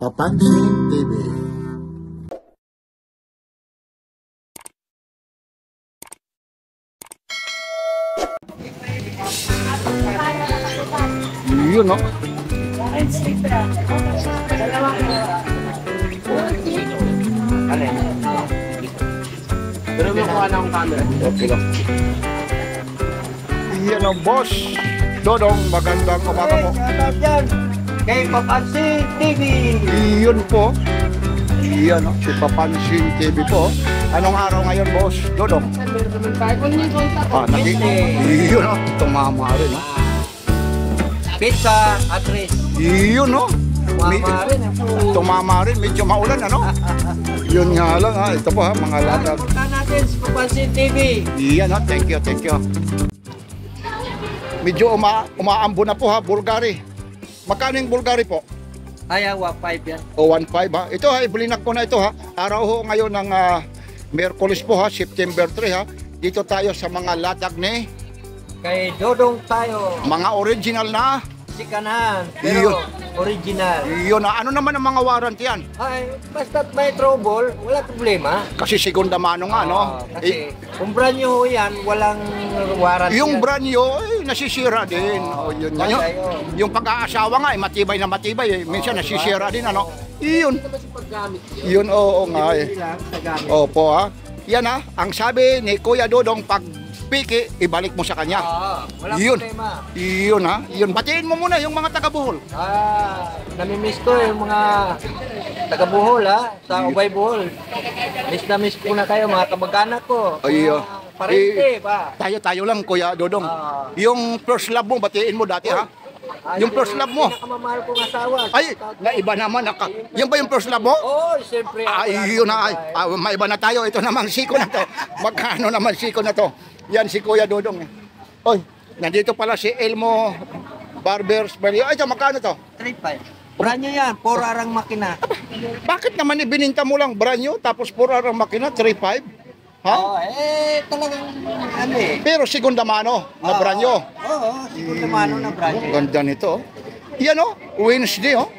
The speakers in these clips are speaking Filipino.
Papansin TV. Yun, no? Pero makuha na akong camera. Okay lang. Yan ang boss. Dodong, magandang umaga po. Shoutout dyan kay Papansin TV. Yun po. Yan, no? Si Papansin TV po. Anong araw ngayon, boss? Dodong. Meron naman tayo kung hindi kontak. Yun, no? Tumama rin, no? Pizza at Riz. Yun, no? Tumama rin. Tumama rin. Medyo maulan, ano? Yun nga lang, ha? Ito po, ha? Mga latag. Punta natin sa Papansin TV. Yan, no? Thank you, thank you. Medyo umaambo na po, ha? Bulgari. Magkano yung Bulgari po? Ayaw, 5 yan. O 1.5 ha. Ito ha, ibalinak ko na ito ha. Araw ho ngayon ng Miyerkules po ha, September 3 ha. Dito tayo sa mga latag ni Kay Dodong tayo. mga original na. Sikanan. Pero original. Yun na. Ano naman ang mga warranty yan? Ay, basta't may trouble, wala problema. Kasi segunda mano nga, no? Kasi kung brand new yan, walang warranty. Yung yan. brand new, nasisira din. Yun nga. Yung pag-aasawa nga, matibay na matibay. Minsan nasisira din, ano? Yun. Yun, oo nga. Opo ha. Yan ha. Ang sabi ni Kuya Dodong, pag piki, ibalik mo sa kanya. Walang Yun. problema. Yun ha. Yun. Batiin mo muna yung mga taga-Bohol. Namimiss ko yung mga taga-Bohol ha, sa Ubay Bohol. Miss na miss ko na kayo mga kamag-anak ko. Ayun. Parente ba? Tayo lang, Kuya Dodong. Yung first love mo, batiin mo dati ha. Yung first love mo. Pinakamamahal kong asawa. Ay, naiba naman. Yan ba yung first love mo? Oo, siyempre. Yun na. Maiba na tayo. Ito namang siko na to. Magkano naman siko na to? Yan si Kuya Dodong. Oy, nandito pala si Elmo Barbers. Ay, ito, magkano to? 3.5. Brand new yan, 4 arang makina. Bakit naman ibininta mo lang brand new, tapos puro arang makina, 3.5? Ha? Talagang ano eh. Pero segunda mano na brand new. Oo, siguro mano na brand new. Ganda nito. Yan o, Wednesday o.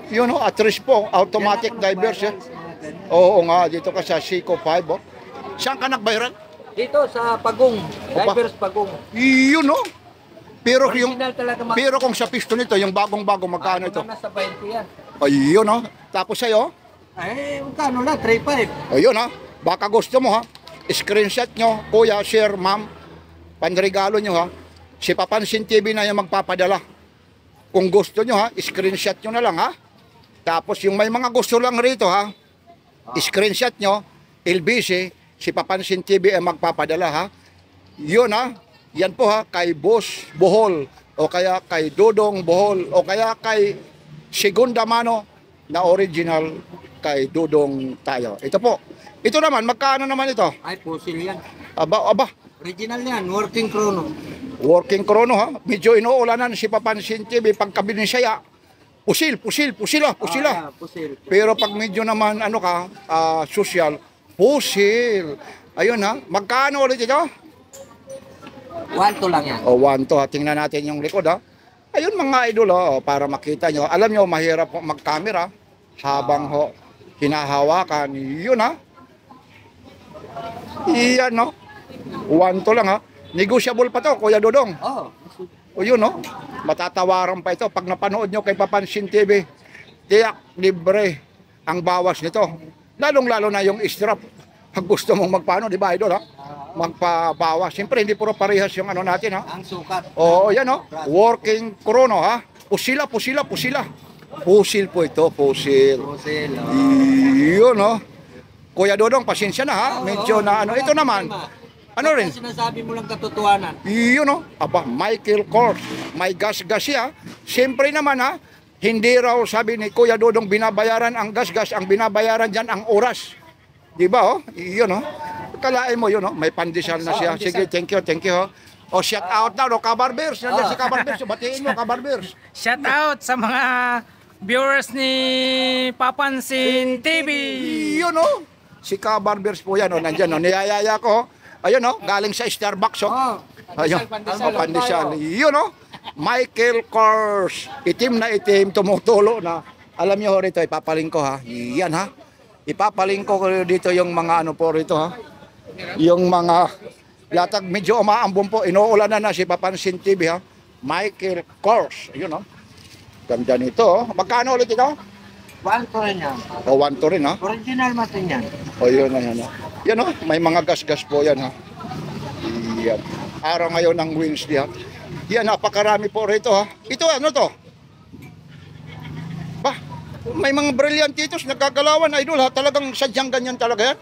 Yun o, Atris po, automatic divers. Oo nga, dito ka sa Seiko 5 o. Saan ka nagbayran? Dito sa Pagong, Divers Pagong. Yun o. Pero Original talaga pero kung sa piston nito, yung bagong-bago, magkano ito? Nasa 20 yan. Ayun o. Tapos sa'yo? Magkano na? 3.5. Ayun ha. Baka gusto mo ha. Screenshot nyo, kuya, share, ma'am. Panregalo nyo ha. Si Papansin TV na yung magpapadala. Kung gusto nyo ha, screenshot nyo na lang ha. Tapos yung may mga gusto lang rito ha, screenshot nyo, LBC, si Papansin TV ay magpapadala ha. Yun ha. Yan po ha, kay Boss Bohol, o kaya kay Dodong Bohol, o kaya kay Segunda Mano na original kay Dodong tayo. Ito po. Ito naman, magkano naman ito? Ay, pusil yan. Aba. Original yan, working chrono. Working chrono ha. Medyo inuulanan si Papansin TV pagkabili siya. Pusil ha. Pusil. Pero pag medyo naman ano ka, social, pusil. Ayun ha. Magkano ulit ito? 1 lang yan. O 1 to ha. Tingnan natin yung likod ha. Ayun mga idol ha, para makita nyo. Alam nyo, mahirap po mag-camera habang ho hinahawakan. Yun ha. Iyan no. 1 to lang ha. Negotiable pa to, Kuya Dodong. O yun no. Matatawaran pa ito. Pag napanood nyo kay Papansin TV, tiyak libre ang bawas nito. Lalong-lalo na yung strap. Pag gusto mong magpano, di ba idol ha? Magpabawas. Siyempre, hindi puro parehas yung ano natin ha. Ang sukat. Oo, yan no. Working chrono ha. Pusila. Pusil po ito, pusil. Pusil. Yun no. Kuya Dodong, pasensya na ha. Medyo na ano. Ito naman. Ano rin? Sinasabi mo lang katotohanan. Yun no. Aba, Michael Kors. May gas-gas siya. Siyempre naman ha. Hindi raw sabi ni Kuya Dodong binabayaran ang gas-gas. Ang binabayaran dyan ang oras. Di ba oh? Yun oh. Kalain mo yun oh. May pandesal na siya. Sige, thank you ho. O shout out na no, Kabarbers. Nandiyan si Kabarbers. Batiin mo, Kabarbers. Shout out sa mga viewers ni Papansin TV. Yun oh. Si Kabarbers po yan oh. Nandiyan oh. Niyayaya ko. Ayun oh. Galing sa Starbucks oh. Ayun. Pandesal. Yun oh. Michael Kors. Itim na itim. Tumutulo na. Alam niyo ho rito, ipapaling ko ha. Yan ha. Ipapaling ko dito yung mga ano po rito ha. Yung mga latag medyo umaambon po. Inuulan na si Papansin TV ha. Michael Kors. Yun ha. Ganda nito. Oh. Magkano ulit ito? 1 rin yan. O, 1 to rin ha. Original matin yan. O, yun na yan ha. Yan ha. May mga gas-gas po yan ha. Yan. Araw ngayon ng Wednesday ha. Yan, napakarami po rito ha. Ito ano to? Bah, may mga brillantitos nagkagalawan, idol ha. Talagang sadyang ganyan talaga yan.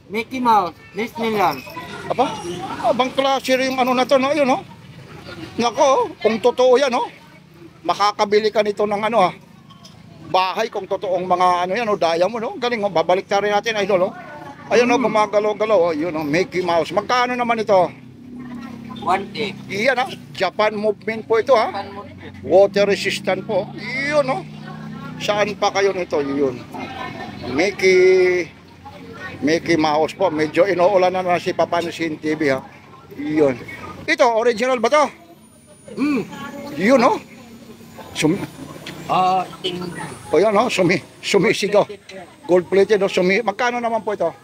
Mickey Mouse, Disneyland. Aba, abang klase rin yung ano na to, no? Yun, no? Nako, kung totoo yan, no? Makakabili ka nito ng ano, ha? Bahay kung totoong mga ano yan, no? Diamond, no? Galing, no? Babalik rin natin, idol, no? Ayun, no? Gumagalaw-galaw, oh. Yun, no? Mickey Mouse. Magkano naman ito? 1D. Iyan, ha? Japan movement po ito, ha? Water resistant po. Yun, no? Saan pa kayo nito? Yun. Mickey Mouse po. Medyo inuulan na si Papansin TV ha. Yun. Ito, original ba to? Yun no? O yan no? Sumisigaw. Gold plated no? Magkano naman po ito?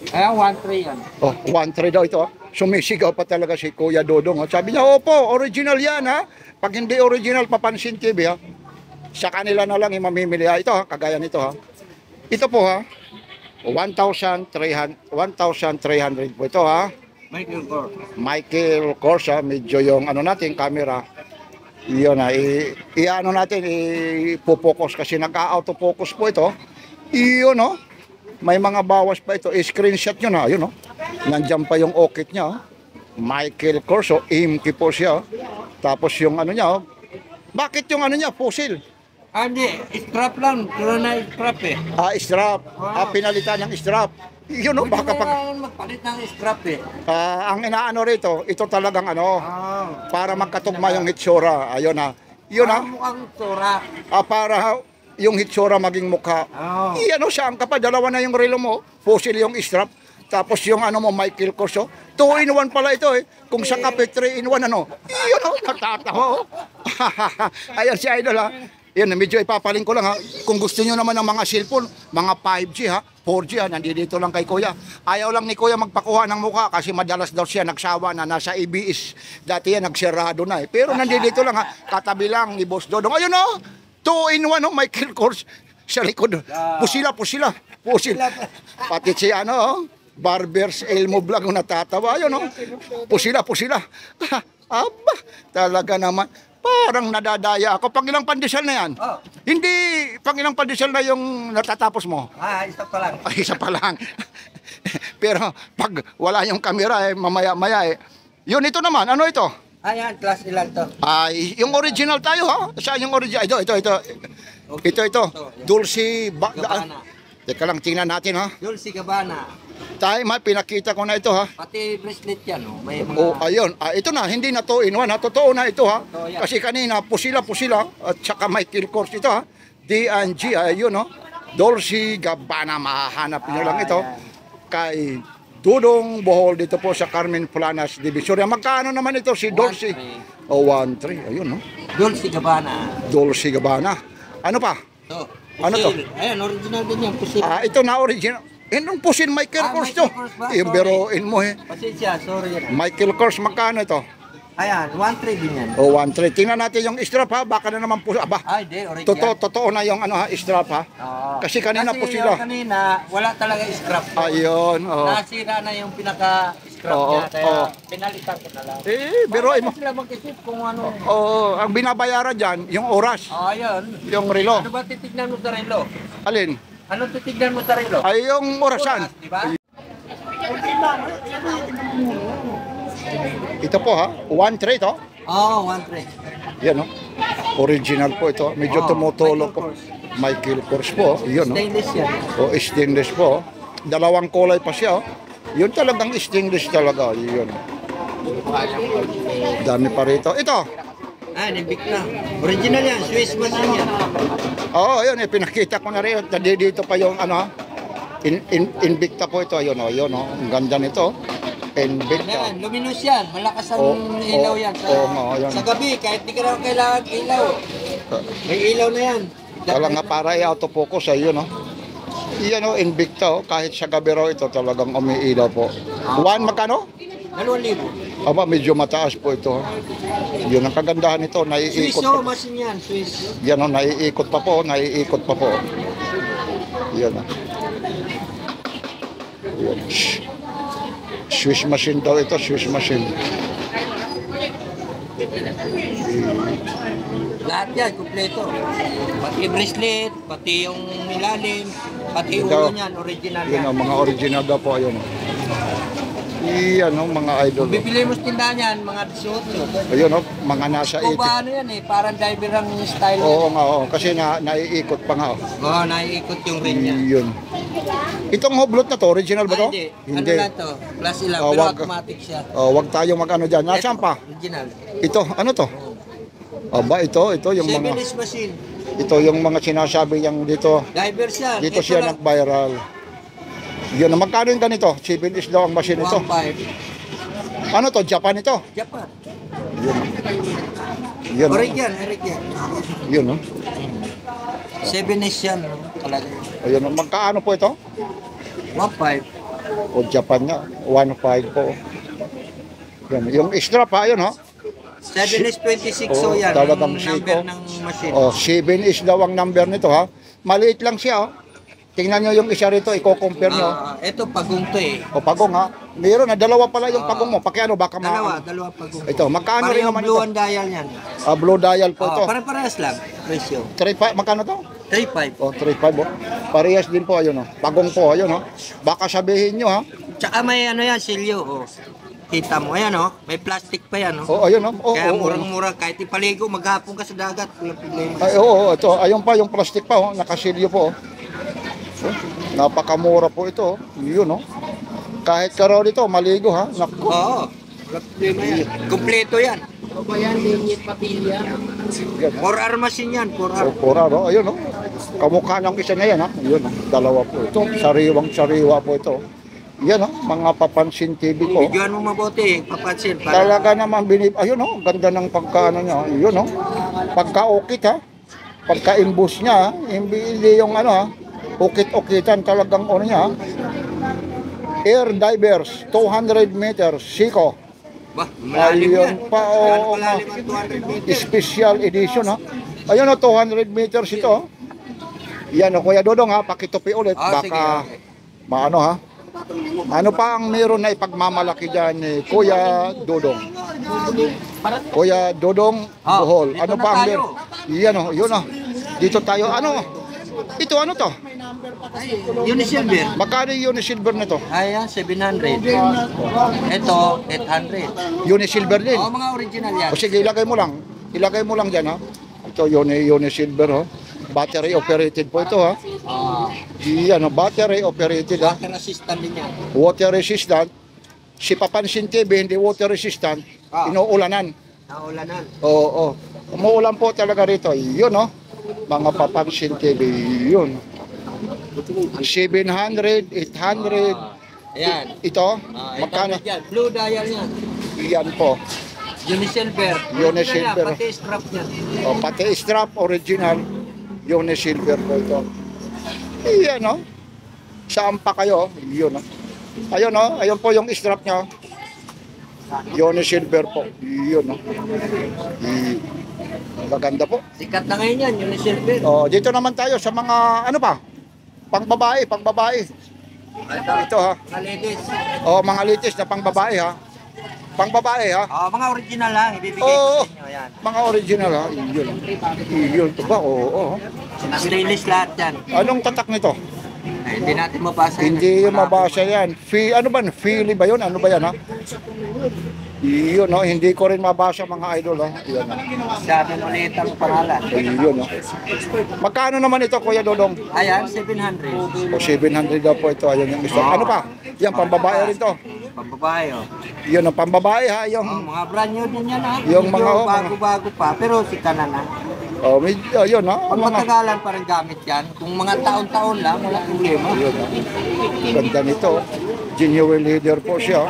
Ayan, 1-3 yan. Oh, 1-3 daw ito. Sumisigaw pa talaga si Kuya Dodong. Sabi niya, opo, original yan ha. Pag hindi original, Papansin TV ha. Sa kanila na lang yung mamimili. Ito ha, kagaya nito ha. Ito po ha. 1,300 po ito ha. Michael Kors. Michael Kors ha. Medyo yung ano natin, camera. Iyon ha. I-ano natin, ipopokus kasi nag-autofocus po ito. Iyon no. May mga bawas pa ito. I-screenshot nyo na. Ayun no. Nandyan pa yung okit niya. Oh. Michael Kors. Oh. Imki po siya. Oh. Tapos yung ano niya. Oh. Bakit yung ano niya? Fossil. Hindi, scrap lang. Pero na scrap eh. Strap. Wow. Pinalitan ng strap. Yun no. Baka pag... magpalit ng scrap eh. ang inaano rito, ito talagang ano. Para magkatugma yung hitsura. Ayun ha. Yun ha. Mukhang tura. Para yung hitsura maging mukha. Iyan o, saan ka pa? Dalawa na yung relo mo. Fossil yung strap. Tapos yung ano mo, Michael Kors. 2-in-1 pala ito eh. Kung sa kape, 3-in-1 ano. Iyan o, natatawa o. Ayan si Idol ha. Yan, medyo ipapaling ko lang ha. Kung gusto nyo naman ng mga cellphone, mga 5G ha, 4G ha, nandito lang kay Kuya. Ayaw lang ni Kuya magpakuha ng mukha kasi madalas daw siya nagsawa na nasa ABS. Dati yan, nagsirado na eh. Pero nandito lang ha, katabi lang ni Boss Dodong. Ayun o, 2-in-1 o, Michael Kors sa likod. Pusila. Pati si ano, Barbers Elmo Vlog natatawa. Ayun o, pusila. Aba, talaga naman. Parang nadadaya ako. Pang ilang pandesal na yan? Oh. Hindi, pang ilang pandesal na yung natatapos mo? Isa pa lang. Ay, isa pa lang. Pero pag wala yung camera, eh, mamaya-maya eh. Yun, ito naman. Ano ito? Ayan, class ilan to? Ay, yung original tayo ha? Saan yung original? Ito. Ito. Dulce Gabbana. Teka lang, tingnan natin ha. Dulce Gabbana. Tayo, pinakita ko na ito ha. Pati bracelet yan, oh. May mga... Oh, ayun. Ito na, hindi na 2-in-1 ha. Totoo na ito ha. Totoo yan. Kasi kanina, pusila. At saka Michael Kors ito ha. D&G, ayun no. Dulce Gabbana, mahahanap nyo lang ito. Kay Dudong Bohol dito po sa Carmen Planas Divisoria. Magkano naman ito si Dulce? 1-3. Oh, 1-3. Ayun no. Dulce Gabbana. Dulce Gabbana. Ano pa? To. Ano to? Ayan, original din yan. Pusil. Ito na original. Anong pusin Michael Kors to? Michael Kors ba? Yung biruin mo eh. Pasensya, sorry yan. Michael Kors, magkano ito? Ayan, 1-3 din yan. O, 1-3. Tingnan natin yung strap ha. Baka na naman po. Aba, Ay, di, original. totoo na yung ano ha, strap ha. Oo. Kasi kanina po sila. Yung kanina, wala talaga scrap. Ayun. Oh. Nasira na yung pinaka-scrap Oo, niya. Kaya oo. pinalitan ko na lang. Biruin mo. Bakit sila mag-isip kung ano. Oo, ang binabayaran dyan, yung oras, Ayun. yung relo. Ano ba titignan mo sa relo? Alin? Ano titignan mo sa relo? Ay, yung orasan. Oras, di ba? Ito po ha, 1-3 to. Oo, 1-3. Yan no. Original po ito. Medyo tumutulog po. Michael Kors po. Yun no. Stainless yan. O stainless po. Dalawang kulay pa siya. Yun talagang stainless talaga. Yun. Dami pa rito. Ito. Ah, nibik na. Original yan. Swiss machine yan. Oo, yun. Pinakita ko na rin. Dito pa yung ano. Invicta po ito. Ayun o. Yun o. Ang ganda nito. Invicta. Yan, luminous yan. Malakas ang Oh, ilaw yan. Sa, yan. sa gabi, kahit di ka lang kailangan ilaw. May ilaw na yan. Wala nga para i-autofocus ay yun, no? Iyan, no, Invicta, oh. Kahit sa gabi raw ito, talagang umiilaw po. One, magkano? 2,000. Aba, medyo mataas po ito. Yun ang kagandahan nito, Swiss naiikot oh, pa. machine yan, Swiss. Yan, no, naiikot pa po, naiikot pa po. Yan, no. Yan. Swiss machine daw ito, Swiss machine. Lahat yan, kumpleto. Pati bracelet, pati yung ilalim, pati Ito. ulo niyan, original Yun, yan. no, mga original daw po, ayun. Iyan, no, mga idol. Kung bibili mo sa tindahan yan, mga 18. Ayun, no, mga nasa Kung 80. ba ano yan eh, parang diver ang style. Oo nga, oo. Kasi naiikot pa nga. Oh. Oo, naiikot yung ring niya. Yun. Itong hublot na to, original ba to? Hindi. Ano lang to? Plus ilang, Oh, pero wag- automatic siya. Wag tayo mag-ano dyan. Nasaan pa? Original. Ito, ano to? Aba, ito yung mga, 7 machine. ito yung mga sinasabi niyang dito. Diver siya. Dito Ito siya lang, nag-viral. Yun, magkano yung ganito? 7 is daw ang machine ito. 1.5. Ano to? Japan ito? Japan. Yun. Yun. Original, original. Yun, no? 7 is yan, no? Talaga. Ayun, magkaano po ito? 1.5. O Japan nga, 1.5 po. Yan. Yung strap ha, yun ha. 7 is 26, Oh, so yan. talagang Ang siko. number ng machine. O, 7 is daw ang number nito ha. Maliit lang siya oh. Tingnan nyo yung isa rito, i-compare nyo. Ito, pagong to eh. O pagong ha. Mayroon na, dalawa pala yung pagong mo. Pakiano, baka Dalawa pagong. Ito, magkano rin Parehong naman blue ito? and dial yan. Blue dial po ito. Pare-parehas lang, presyo. 3.5, magkano to? 3.5. O, 3.5 oh. Parehas din po, ayun oh. Pagong po, ayun oh. Baka sabihin nyo ha. Tsaka may ano yan, silyo. Oh. Kita mo, ayan oh. May plastic pa yan oh. O, ayun oh. O, Kaya o, o. murang-mura, kahit ipaligo, maghapon ka sa dagat. Walang problema. Ay, oo, ito. Ayun pa, yung plastic pa, oh. Nakasilyo po. Oh. Oh, napakamura po ito. Oh. Yun, oh. Kahit ka raw dito, maligo, ha? Naku. Oo. Walang problema yan. Kompleto yan. Yan, oh. 4 machine yan, 4 So, pura, oh. Ayun, oh. Kamukha ng isa na yan, ha? Yun, oh. Dalawa po ito. Sariwang-sariwa po ito. Yan, oh. Mga papansin TV ko. Bigyan mo mabuti, papansin. Para Talaga naman ayun, oh. Ganda ng pagkaano niya. Yun, oh. Pagka-ukit, ha? Pagka-imbus niya, ha? Hindi yung ano, ha? Ukit-ukitan talagang ano niya, ha? Air Divers, 200 meters, Siko. ba, malalim yan. Ayun pa, oo, Malalim ang 200 meters. Special edition, ha? Ayun, oh, 200 meters ito, oh. Yan, oh, Kuya Dodong, ha? Pakitupi ulit. Ah, sige, Baka, okay. maano, ha? Ano pa ang meron na ipagmamalaki dyan ni Kuya Dodong? Kuya Dodong Ah, Bohol. dito Ano na pa ang tayo. meron? Yan, oh, yun, oh. Dito tayo, ano? Ito, ano to? Unisilver. Magkano yung Unisilver na to? Ayan, 700. Ito, 800. Unisilver din. Oo, mga original yan. O sige, ilagay mo lang. Ilagay mo lang dyan, ha? Ito, Unisilver, ha? Battery operated po ito, ha? Yan, battery operated, ha? Water assistant din yan. Water resistant. Si Papansin TV, hindi water resistant. Inuulanan. Naulanan. Oo, umuulan po talaga rito. Yun, no? Mga Papansin TV, yun. 700, 800. Ayan. Ito, Ah, magkano? 800 yan. Blue dial yan. Yan po. Unisilver. Unisilver. Pati strap yan. O, pati strap, original. Unisilver po ito. Yan, no? Saan pa kayo? Yun, no? Ayun, no? Ayun po yung strap niya. Unisilver po. Yun, no? Maganda po. Sikat na ngayon yan, Unisilver. Oh, dito naman tayo sa mga ano pa? Pangbabae. Ito ha. Mga ladies. Oh, mga litis na pangbabae ha. Pangbabae ha. Mga original lang, ibibigay Oo. ko sa inyo. Yan. Mga original ha. Yun. Yun to ba? Oo. Stainless lahat yan. Anong tatak nito? Ay, hindi natin mabasa yan. Hindi mabasa yan. Ano ba? Feely ba yun? Ano ba yan ha? Yun, no? Hindi ko rin mabasa mga idol, ha? Yun, no? Sabi mo ulit ang pangalan. Yun, no? Magkano naman ito, Kuya Dodong? Ayan, 700. O, 700 daw po ito. Ayun yung gusto. Ano pa? Yan, pambabae rin to. Pambabae, oh. Yun, ang pambabae, ha? Yung, Mga brand new din yan, ha? Yung Medyo mga- bago-bago pa, pero sika na na. oh, yun, ha? Pag Mga, matagalan pa rin gamit yan, kung mga taon-taon lang, wala problema. yun, ha? Ganda nito. Genuine leader po siya.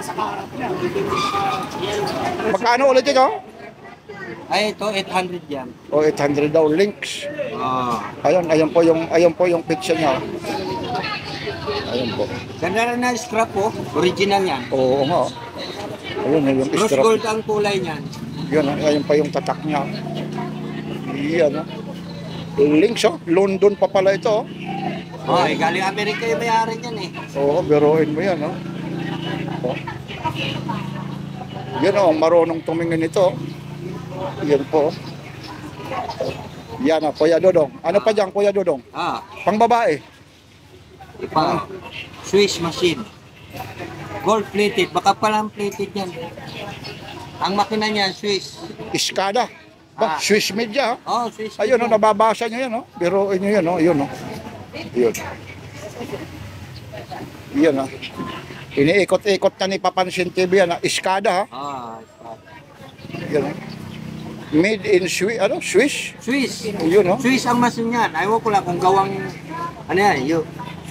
Magkano ulit ito? Ay, ito, 800 yan. O, 800 daw links. Ayun po yung picture niya. Ayun po. Ganda na scrap po. Original yan. Oo nga. Ayun, yung Rose strap. gold ang kulay niyan. Yun, ayun pa yung tatak niya. Iyan, Links, London pa pala ito. Galing Amerika yung mayari niyan eh. Oo, biruin mo yan, Yan, marunong tumingin ito. Yan po. Yan, Kuya Dodong. Ano pa dyan, Kuya Dodong? Pang babae. Swiss machine. Gold plated. Baka palang plated yan. Ang makina niyan, Swiss. Iskada. Swiss media. Swiss. Ayun, nababasa nyo yan, Biruin nyo yan, Yun, Yun. Yan, Iniikot-ikot na ni Papansin TV yan, Iskada, Yan, Made in Swiss? Swiss. Yun, Swiss ang machine yan. Ayaw ko lang kung gawang,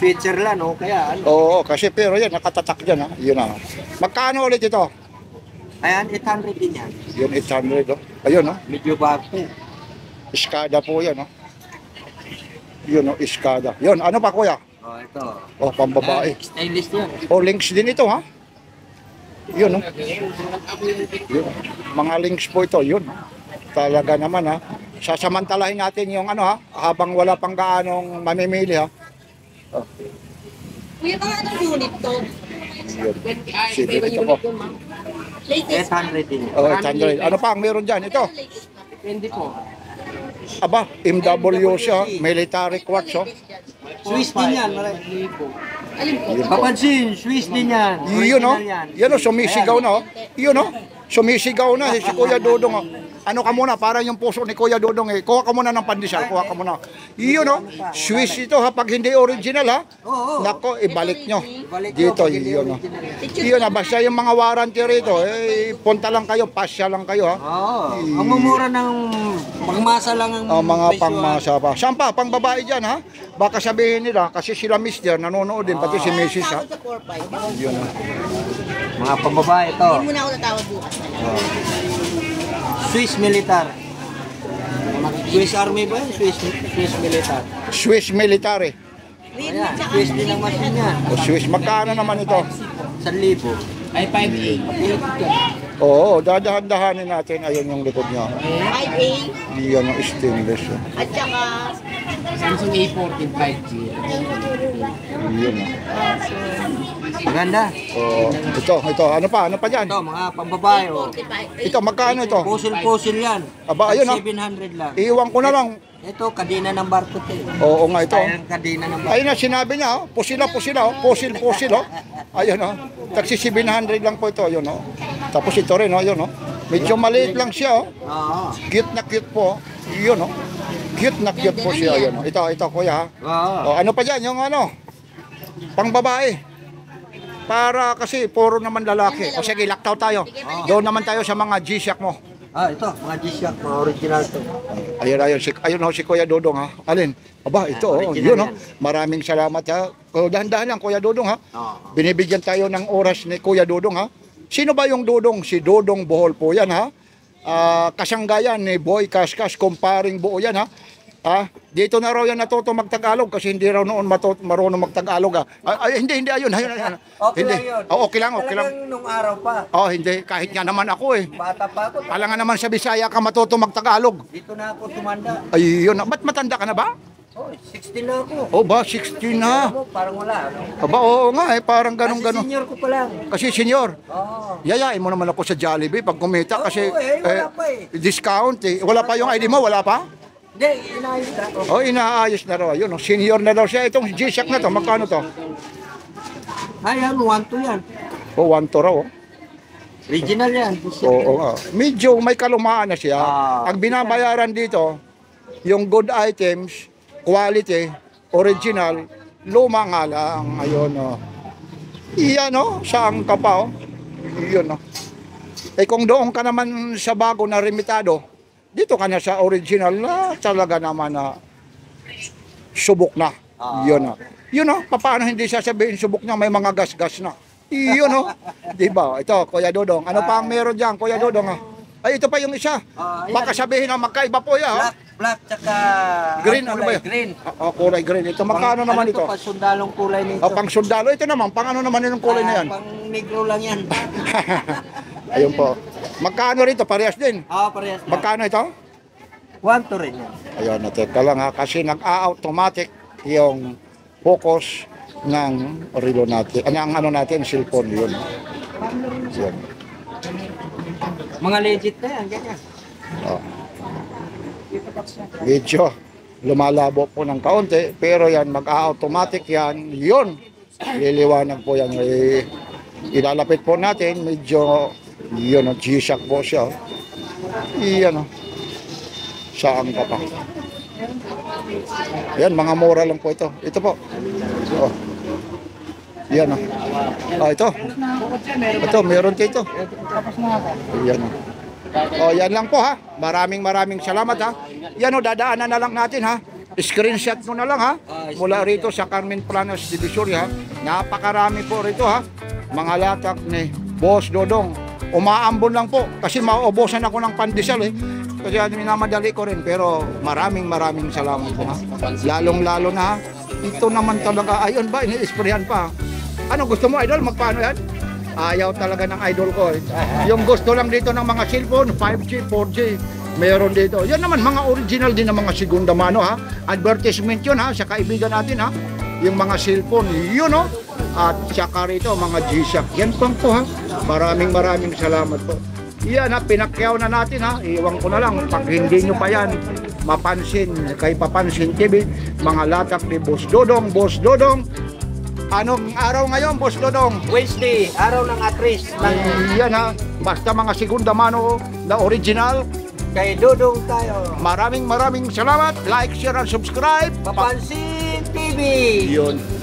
Switzerland, kaya Oo, kasi pero yan, nakatatak dyan, Yun, Magkano ulit ito? Ayan, 800 din yan. Yun, 800, Ayun, Medyo bago. Iskada po yan, Yun, Iskada. Yun, ano pa, Kuya? Ito. Pambabae. Stainless yan. Links din ito, Yun, Yun. Mga links po ito, yun. Talaga naman, Sasamantalahin natin yung habang wala pang gaanong mamimili, Kuya, mga anong unit to? Yun. Sige, ito po. 800 din. 800. Ano pa ang meron dyan? Ito. Depende po. Aba, MW siya. Military quartz, Swiss din yan. Alin po? Yun po. Papansin, Swiss din yan. Yun, Original yan. Yan, sumisigaw na, Yun, sumisigaw na, si Kuya Dodong, Ano ka muna, parang yung puso ni Kuya Dodong, Kuha ka muna ng pandesal, kuha ka muna. Yun, Swiss ito, Pag hindi original, Nako, ibalik nyo. Dito, yun, Yun, basta yung mga warranty rito, punta lang kayo, pasya lang kayo, Ang mumura ng pangmasa lang ang mga presyo, pangmasa pa. Saan pa? Pang babae dyan, Baka sabihin nila, kasi sila mister, nanonood din, pati si Mrs. Sa 4-5. Yun, Mga pambabae ito. Hindi muna ako natawag bukas na lang. Swiss militar. Swiss Army ba yan? Swiss militar. Swiss military. Ayan, Swiss din ang machine yan. Swiss, magkano naman ito? 1,000. Ay, 5,800. Oo, dadahan-dahanin natin. Ayun yung likod niya. 5A Yan yung stainless. at saka Samsung A14 5G. Yun. Maganda. Ito. Ano pa dyan? Ito, mga pambabae. 45. Ito, magkano ito? Puzzle yan. Aba, ayun, 700 lang. Iiwan ko na lang. Ito, kadena ng barcode eh. Oo nga ito. Kaya ang kadena ng barcode. Ayun na, sinabi niya, pusila, pusil. Ayun, Taxi 700 lang po ito, yun, Tapos ito rin, yun, Medyo maliit lang siya, Oo. Cute na cute po. Yun, Cute na cute po siya, yun, Ito, kuya, Oo. Ano pa dyan, yung pang babae. Para kasi puro naman lalaki. O sige, laktaw tayo. Doon naman tayo sa mga G-Shock mo. Ito, mga G-Shock, mga original to. Ayun si Kuya Dodong, Alin? Aba, ito, original yun, yan. Maraming salamat, Dahan-dahan lang, Kuya Dodong, Oo. Binibigyan tayo ng oras ni Kuya Dodong, Sino ba yung Dodong? Si Dodong Bohol po yan, Kasanggayan ni Boy Kaskas, kumparing buo yan, Dito na raw yan natuto magtagalog kasi hindi raw noon marunong magtagalog, hindi, ayun. Okay Hindi. lang yun. Okay lang. Talagang nung araw pa. Hindi, kahit nga naman ako, Bata pa ako. Pala nga naman sa Bisaya ka matuto magtagalog. Dito na ako tumanda. Ayun, ba't matanda ka na ba? 16 na ako. Ba, 16 na. Parang wala. Aba, oo nga, parang Kasi ganun. senior ko pa lang. Kasi senior, Oo. yayain mo naman ako sa Jollibee pag kumita kasi wala pa discount Wala pa yung ID mo, wala pa? Hindi, inayos na ako. Inaayos na raw. Yun, senior na daw siya. Itong G-Shock na to, magkano to? Ayan, 1-2 yan. 1 to raw. Original yan. Oo nga. Medyo may kalumaan na siya. Ah. Ang binabayaran dito, yung good items, quality, original, luma nga lang. Ayun, Iyan, saan ka pa, Iyon, kung doon ka naman sa bago na remitado, dito ka na sa original na talaga naman na subok na. Yun, Yun, paano hindi sasabihin subok na may mga gas-gas na. Yun, Diba? Ito, Kuya Dodong. Ano pa ang meron dyan, Kuya Dodong, Ay, ito pa yung isa. Baka sabihin na magkaiba po yan, black tsaka Green, ang ano ba kulay yun? green. Kulay green. Ito, magkano naman ito? Pang sundalong kulay nito. Pang sundalo. Ito naman, pang ano naman yung kulay na yan? Pang negro lang yan. Ayun po. Magkano rito? Parehas din. Parehas na. Magkano ito? 1 to rin yan. Ayun, teka lang ha. Kasi nag-automatic yung focus ng relo natin. Ang ano natin, cellphone yun. Yun. Mga legit na yan, ganyan. Oh. Medyo lumalabo po ng kaunti, pero yan, mag-automatic yan. Yun. Liliwanag po yan. Ilalapit po natin, medyo yun, G-Shock po siya. Iyan, saan ka pa? Yan, mga mura lang po ito. Ito po. Oh. Yan, ito. Ito, meron dito. Yan. Yan lang po ha. Maraming salamat ha. Yan dadaanan na lang natin ha. Screenshot mo na lang ha. Mula rito sa Carmen Planas Divisoria ha. Napakarami po rito ha. Mga latak ni Boss Dodong. Umaambon lang po kasi mauubusan ako ng pandesal eh. Kasi minamadali ko rin pero maraming salamat po ha. Lalong-lalo na ha. Ito naman talaga, ayun ba, ini-sprayan pa. Ano gusto mo idol? Magpaano yan? Ayaw talaga ng idol ko. Yung gusto lang dito ng mga cellphone, 5G, 4G, meron dito. Yan naman, mga original din ng mga segunda mano ha. Advertisement yun ha, sa kaibigan natin ha. Yung mga cellphone, yun o. At saka rito, mga G-Shock. Yan pang po ha. Maraming salamat po. Yan ha, pinakyaw na natin ha. Iwan ko na lang, pag hindi nyo pa yan mapansin, kay Papansin TV, mga latak ni Boss Dodong. Boss Dodong, anong araw ngayon, Boss Dodong? Wednesday, araw ng actress. Yan ha, basta mga segunda mano na original. Kay Dodong tayo. Maraming salamat. Like, share, and subscribe. Papansin TV. Yun.